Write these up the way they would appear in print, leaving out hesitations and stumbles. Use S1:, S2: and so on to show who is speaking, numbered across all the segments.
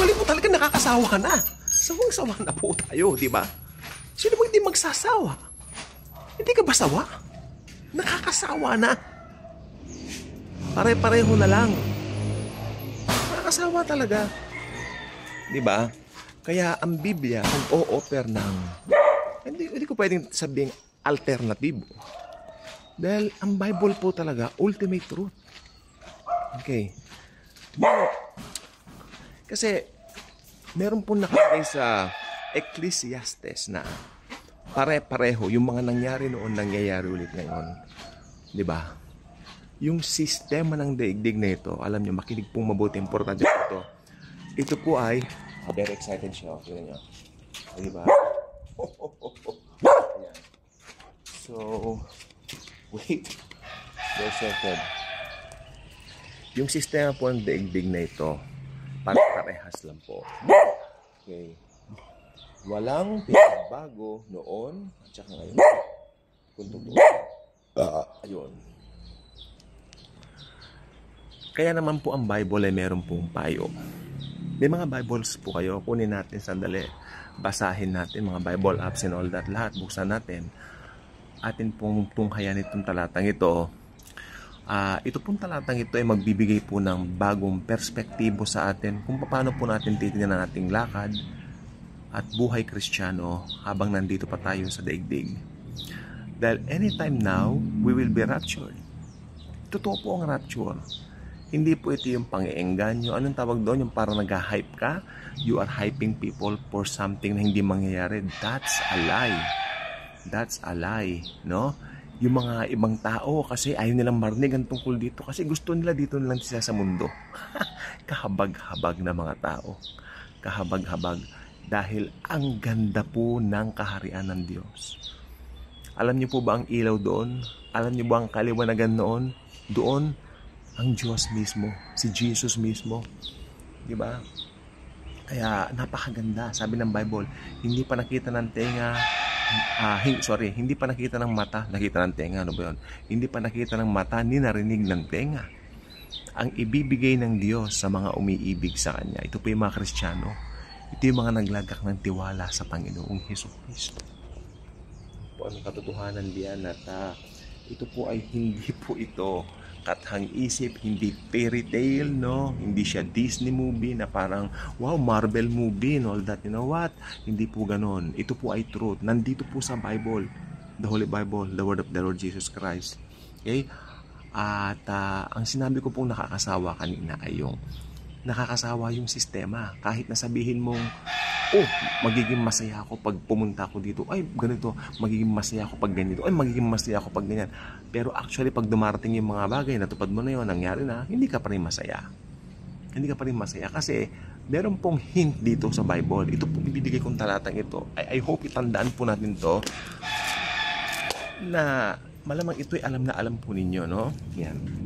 S1: Actually po talaga nakakasawa na. Sawang-sawa na po tayo, di ba? Sino ba hindi magsasawa? Hindi ka ba sawa? Nakakasawa na. Pare-pareho na lang. Nakakasawa talaga. Di ba? Kaya ang Biblia, kung o-offer ng, hindi ko pwedeng sabing alternatibo. Dahil ang Bible po talaga, ultimate truth. Okay. Kasi, meron po nakalagay sa Ecclesiastes na pare-pareho yung mga nangyari noon, nangyayari ulit ngayon. Di ba? Yung sistema ng daigdig na ito, alam nyo, makinig pong mabuti, importante ito. Ito po ay, very excited siya. Tignan nyo. Di ba? Ayan. So, wait. Very excited. Yung sistema po ng daigdig na ito, pare-parehas lang po. Okay. Walang pinagbago noon at saka ngayon. Ayun. Kaya naman po ang Bible ay meron pong payo. May mga Bibles po kayo. Kunin natin sandali. Basahin natin mga Bible apps and all that. Lahat buksan natin. Atin pong tunghayan itong talatang ito. Ito pong talatang ito ay magbibigay po ng bagong perspektibo sa atin kung paano po natin titingnan ang ating lakad at buhay Kristiyano habang nandito pa tayo sa daigdig. Dahil anytime now, we will be raptured. Totoo po ang rapture. Hindi po ito yung pang-iengganyo. Anong tawag doon? Yung parang nag-hype ka. You are hyping people for something na hindi mangyayari. That's a lie. That's a lie. No? Yung mga ibang tao kasi ayaw nilang marinig ang tungkol dito kasi gusto nila dito nilang sila sa mundo. Kahabag-habag na mga tao. Kahabag-habag. Dahil ang ganda po ng kaharian ng Diyos. Alam niyo po ba ang ilaw doon? Alam niyo ba ang kaliwanagan noon? Doon, ang Diyos mismo, si Jesus mismo. Di ba? Kaya napakaganda. Sabi ng Bible, hindi pa nakita ng tenga, hindi pa nakita ng mata, nakita ng tenga, ano ba yun? Hindi pa nakita ng mata, ni narinig ng tenga. Ang ibibigay ng Diyos sa mga umiibig sa Kanya, ito po yung mga Kristiyano. Ito yung mga naglagak ng tiwala sa Panginoong Hesukristo. Po ang katotohanan diyan at ito po ay hindi po ito kathang isip, hindi fairy tale, no? Hindi siya Disney movie na parang, wow, Marvel movie and all that. You know what? Hindi po ganon. Ito po ay truth. Nandito po sa Bible, the Holy Bible, the Word of the Lord Jesus Christ. Okay? At ang sinabi ko pong nakakasawa kanina ay yung nakakasawa yung sistema. Kahit na sabihin mong, oh, magiging masaya ako pag pumunta ako dito. Ay, ganito. Magiging masaya ako pag ganito. Ay, magiging masaya ako pag ganyan. Pero actually, pag dumarating yung mga bagay, natupad mo na yun, nangyari na, hindi ka pa rin masaya. Hindi ka pa rin masaya. Kasi, meron pong hint dito sa Bible. Ito pong ibibigay kong talatang ito. I hope itandaan po natin to na malamang ito'y alam na alam po ninyo, no? Yan.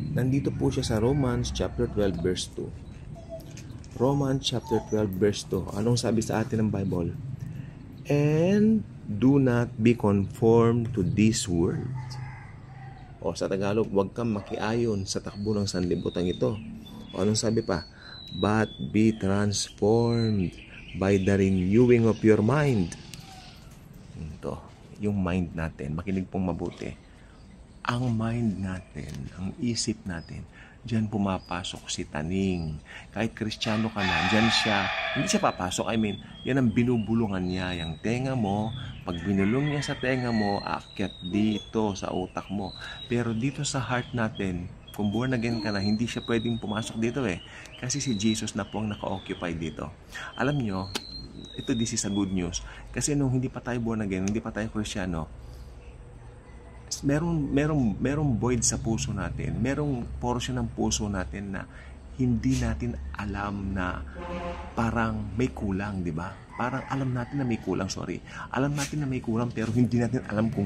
S1: Nandito po siya sa Romans chapter 12 verse 2. Romans chapter 12 verse 2. Anong sabi sa atin ng Bible? And do not be conformed to this world. O sa Tagalog, huwag kang makiayon sa takbo ng sanlibutan ito. O anong sabi pa? But be transformed by the renewing of your mind. Ito, yung mind natin. Makinig pong mabuti. Ang mind natin, ang isip natin, diyan pumapasok si taning. Kahit Kristiyano ka na, diyan siya, hindi siya papasok. I mean, yan ang binubulungan niya. Yung tenga mo, pag binulong niya sa tenga mo, aakyat dito sa utak mo. Pero dito sa heart natin, kung born again ka na, hindi siya pwedeng pumasok dito eh. Kasi si Jesus na po ang naka-occupy dito. Alam nyo, this is a good news. Kasi nung hindi pa tayo born again, hindi pa tayo Kristiyano, merong void sa puso natin, merong portion ng puso natin na hindi natin alam na parang may kulang, di ba? Parang alam natin na may kulang, Alam natin na may kulang pero hindi natin alam kung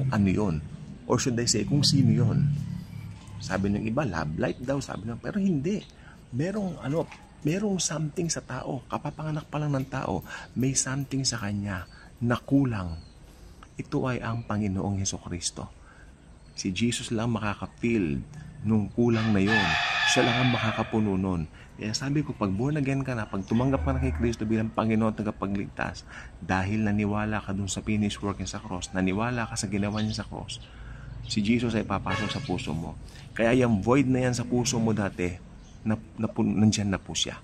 S1: ano 'yon. Or should I say kung sino 'yon. Sabi ng iba, love life daw, sabi ng pero hindi. Merong something sa tao, kapapanganak pa lang ng tao, may something sa kanya na kulang. Ito ay ang Panginoong Hesukristo. Si Jesus lang makaka-fill nung kulang na yon. Siya lang ang makakapuno nun. Kaya sabi ko, pag born again ka na, pag tumanggap ka na kay Kristo bilang Panginoon at tagapagligtas, dahil naniwala ka dun sa finished work niya sa cross, naniwala ka sa ginawa niya sa cross, si Jesus ay papasok sa puso mo. Kaya yung void na yan sa puso mo dati, nandyan na po siya.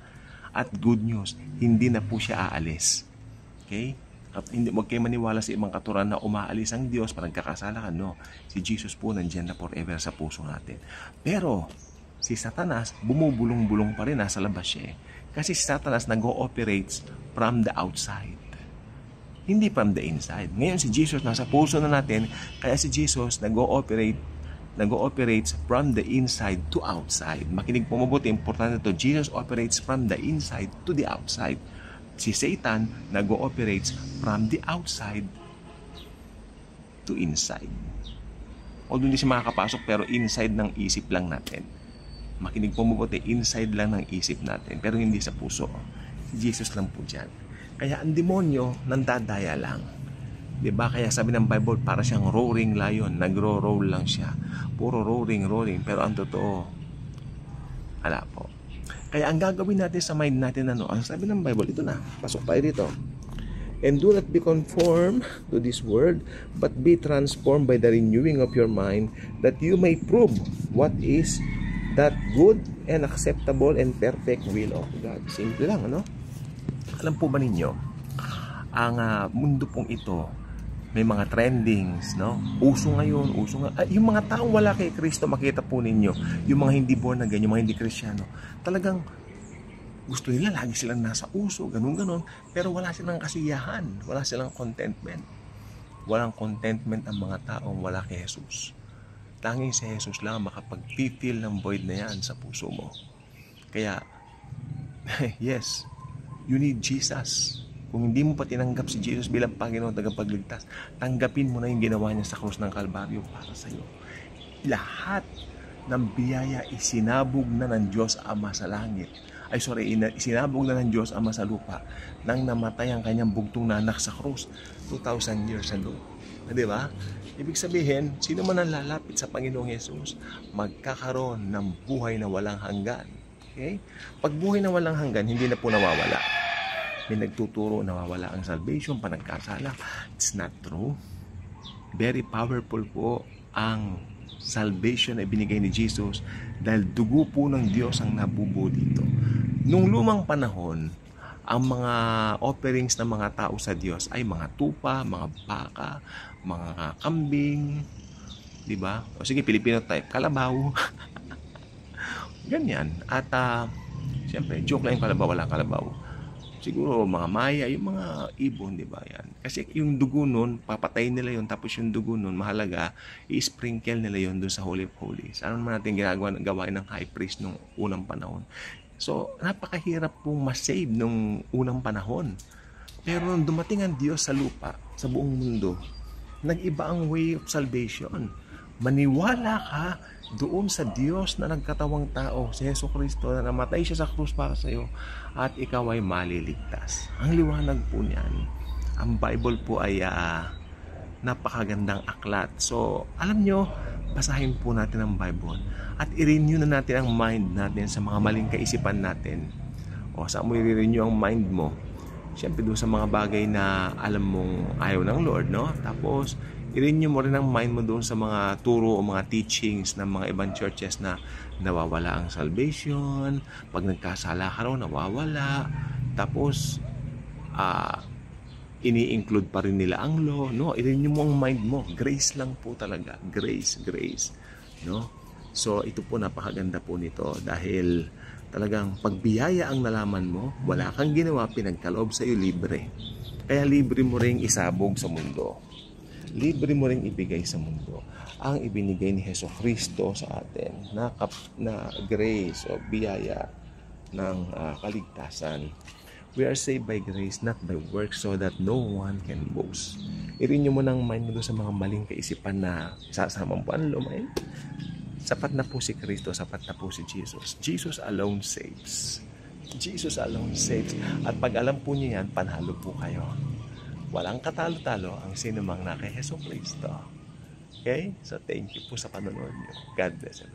S1: At good news, hindi na po siya aalis. Okay? At huwag kayo maniwala sa ibang katuran na umaalis ang Diyos pag nagkakasala ka. No. Si Jesus po nandyan na forever sa puso natin. Pero, si Satanas, bumubulong-bulong pa rin, nasa labas siya eh. Kasi si Satanas nag-o-operates from the outside. Hindi from the inside. Ngayon si Jesus nasa puso na natin, kaya si Jesus nag-o-operates from the inside to outside. Makinig po mabuti, importante ito. Jesus operates from the inside to the outside. Si Satan nag-o-operates from the outside to inside. Although hindi siya makakapasok, pero inside ng isip lang natin. Makinig po mabuti, inside lang ng isip natin, pero hindi sa puso. Si Jesus lang po dyan. Kaya ang demonyo, nandadaya lang. Diba? Kaya sabi ng Bible, para siyang roaring lion, nagro-roll lang siya. Puro roaring. Pero ang totoo, ala po. Kaya ang gagawin natin sa mind natin, ang sabi ng Bible, ito na, pasok tayo dito. And do not be conformed to this world, but be transformed by the renewing of your mind, that you may prove what is that good and acceptable and perfect will of God. Simple lang, ano? Alam po ba ninyo, ang mundo pong ito, may mga trendings, no? Uso ngayon. Yung mga taong wala kay Kristo, makita po ninyo, yung mga hindi born again, yung mga hindi Kristiyano, talagang gusto nila, lagi silang nasa uso, ganun, pero wala silang kasiyahan, wala silang contentment. Walang contentment ang mga taong wala kay Jesus. Tanging si Jesus lang makapag-fulfill ng void na yan sa puso mo. Kaya, yes, you need Jesus. Kung hindi mo pa tinanggap si Jesus bilang Panginoon at tagapagligtas, tanggapin mo na yung ginawa niya sa krus ng Kalbaryo para sa iyo. Lahat ng biyaya isinabog na ng Diyos Ama sa langit. Isinabog na ng Diyos Ama sa lupa nang namatay ang kanyang bugtong na anak sa krus 2,000 years ago. Di ba? Ibig sabihin, sino man ang lalapit sa Panginoong Yesus, magkakaroon ng buhay na walang hanggan. Okay? Pag buhay na walang hanggan, hindi na po nawawala. May nagtuturo, nawawala ang salvation, panagkasala. It's not true. Very powerful po ang salvation na binigay ni Jesus dahil dugo po ng Diyos ang nabubuo dito. Nung lumang panahon, ang mga offerings ng mga tao sa Diyos ay mga tupa, mga baka, mga kambing, di ba? O sige, Filipino type, kalabaw. Ganyan. At siyempre, joke lang yung kalabaw, walang kalabaw. Siguro mga maya, yung mga ibon, di ba yan? Kasi yung dugo nun, papatayin nila yun, tapos yung dugo nun, mahalaga, i-sprinkle nila yun doon sa Holy of Holies. Ano naman natin gawain ng high priest nung unang panahon? So, napakahirap pong masave nung unang panahon. Pero nung dumating ang Diyos sa lupa, sa buong mundo, nag-iba ang way of salvation. Maniwala ka doon sa Diyos na nagkatawang tao, si Yesu Kristo, na namatay siya sa krus para sa iyo, at ikaw ay maliligtas. Ang liwanag po niyan. Ang Bible po ay napakagandang aklat. So, alam nyo, basahin po natin ang Bible at i-renew na natin ang mind natin sa mga maling kaisipan natin. O saan mo i-renew ang mind mo? Siyempre doon sa mga bagay na alam mong ayaw ng Lord, no? Tapos i-renew mo rin ang mind mo doon sa mga turo o mga teachings ng mga ibang churches na nawawala ang salvation, pag nagkasala ka raw nawawala, tapos ini-include pa rin nila ang law, no? I-renew mo ang mind mo. Grace lang po talaga. Grace, no? So, ito po napakaganda po nito dahil talagang pagbiyaya ang nalaman mo, wala kang ginawa, pinagkaloob sa iyo, libre. Kaya libre mo ring isabog sa mundo. Libre mo ring ibigay sa mundo ang ibinigay ni Hesus Kristo sa atin na grace o biyaya ng kaligtasan. We are saved by grace, not by works, so that no one can boast. I-renew mo ng mind mo sa mga maling kaisipan na sasama mo ang lumay. Sapat na po si Kristo, sapat na po si Jesus. Jesus alone saves. Jesus alone saves. At pag alam po niyo yan, panalo po kayo. Walang katalo-talo ang sinumang na kay Hesus Kristo. Okay? So thank you po sa panonood niyo. God bless you.